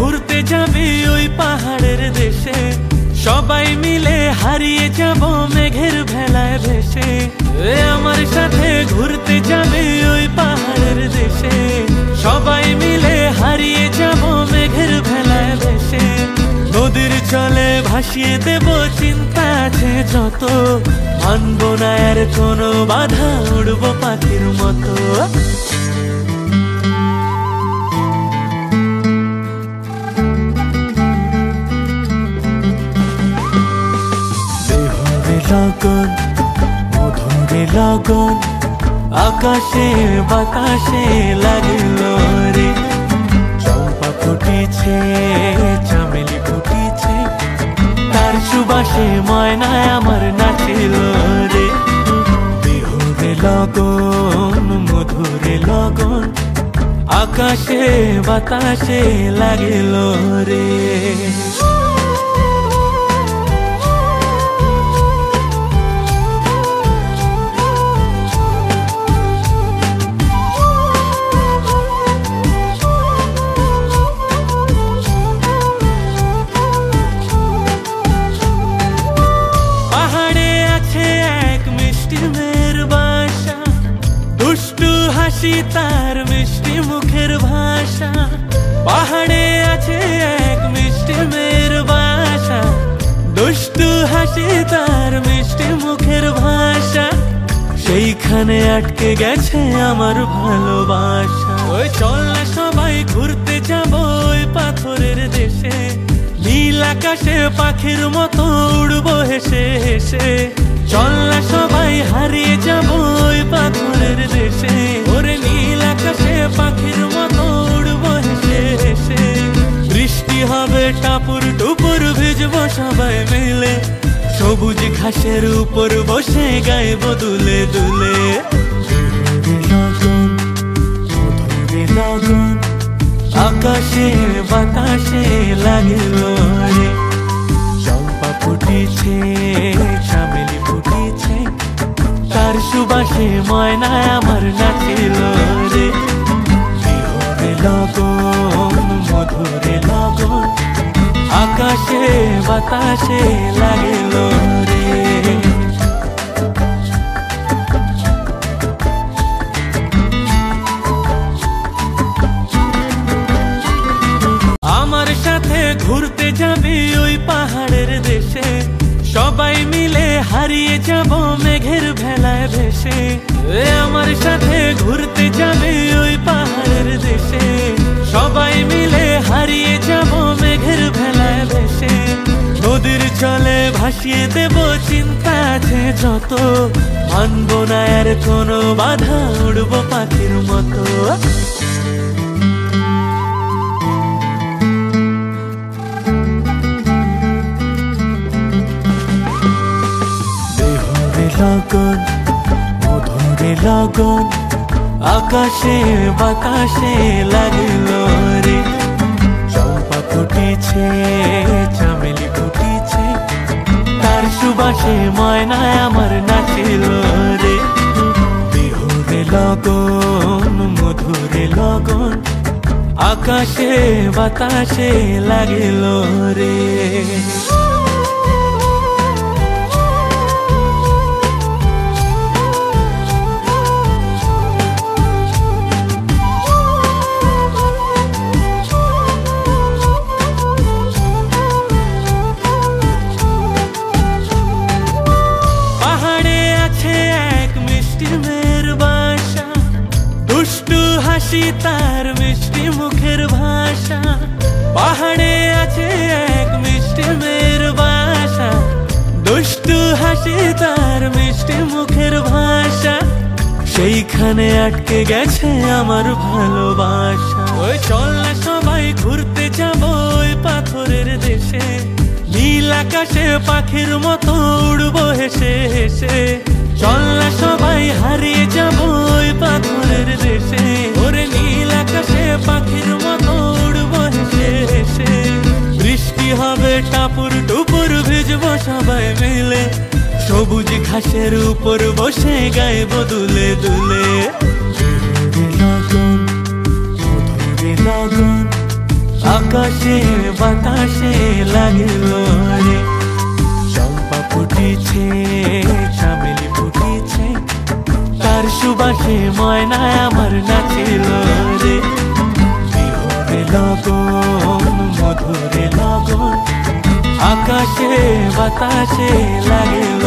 ঘুরতে যাবি ওই পাহাড়ের দেশে, সবাই মিলে হারিয়ে যাব মেঘের ভেলায় ভেসে। আমার সাথে ঘুরতে যাবি ওই পাহাড়ের দেশে, সবাই মিলে হারিয়ে যাব মেঘের ভেলায় ভেসে। নদীর জলে ভাসিয়ে দেব চিন্তা আছে যত, মানব না আর কোনো বাধা, উড়বো পাখির মতো। লগন মধুরে লগন আকাশে বাতাসে লাগলো রে, চম্পা ফুটিছে চামেলি ফুটিছে, তার সুবাসে ময়নায় আমার নাচিল রে। বিহুরে লগন মধুরে লগন আকাশে বাতাসে লাগিলো রে। তার মিষ্টি মুখের ভাষা, পাহাড়ে আছে এক মিষ্টি মেয়ের বাসা, দুষ্টু হাসি তার মিষ্টি মুখের ভাষা, সেইখানে আটকে গেছে আমার ভালোবাসা। ওই চল না সবাই ঘুরতে যাব ওই পাথরের দেশে, নীল আকাশে পাখির মতো উড়বো হেসে হেসে। চল না সবাই হারিয়ে যাব ওই পাথরের দেশে, ওরে নীল আকাশে পাখির মতো উড়বো হেসে হেসে। বৃষ্টি হবে টাপুর টুপুর ভিজবো সবাই মিলে, সবুজ ঘাসের উপর বসে গাইবো দুলে দুলে। লগন মধুরে লগন আকাশে বাতাসে লাগলো রে, চম্পা ফুটিছে চামেলি ফুটিছে, তার সুবাসে ময়নায় আমার নাচিল রে। বিহুরে লগন মধুরে লগন আকাশে বাতাসে লাগিলো রে। আমার সাথে ঘুরতে যাবি ওই পাহাড়ের দেশে, সবাই মিলে হারিয়ে যাব মেঘের ভেলায় ভেসে। আমার সাথে ঘুরতে যাবি ওই পাহাড়ের দেশে, সবাই মিলে হারিয়ে যাব মেঘের ভেলায় ভেসে। নদীর জলে ভাসিয়ে দেব চিন্তা আছে যত, মানব না আর কোনো বাধা, উড়বো পাখির মতো। লগন মধুরে লগন আকাশে বাতাসে লাগলো রে, চম্পা ফুটিছে চামেলি ফুটিছে, তার সুবাসে ময়নায় আমার নাচিল রে। বিহুরে লগন মধুরে লগন আকাশে বাতাসে লাগিলো রে। তার মিষ্টি মুখের ভাষা, পাহাড়ে আছে এক মিষ্টি মেয়ের বাসা, দুষ্টু হাসি তার মিষ্টি মুখের ভাষা, সেইখানে আটকে গেছে আমার ভালোবাসা। ওই চল না সবাই ঘুরতে যাব ওই পাথরের দেশে, নীল আকাশে পাখির মতো উড়বো হেসে হেসে। চল না সবাই হারিয়ে যাব ওই পাথরের দেশে, ওরে নীল আকাশে পাখির মতো উড়বো হেসে হেসে। বৃষ্টি হবে টাপুর টুপুর ভিজবো সবাই মিলে, সবুজ ঘাসের উপর বসে গাইবো দুলে দুলে। লগন মধুরে লগন আকাশে বাতাসে লাগিল রে। চম্পা ফুটিছে, চামেলি ফুটিছে, তার সুবাসে ময়নায় আমার নাচিল রে। বিহুরে লগন, মধুরে লগন, আকাশে বাতাসে লাগিল।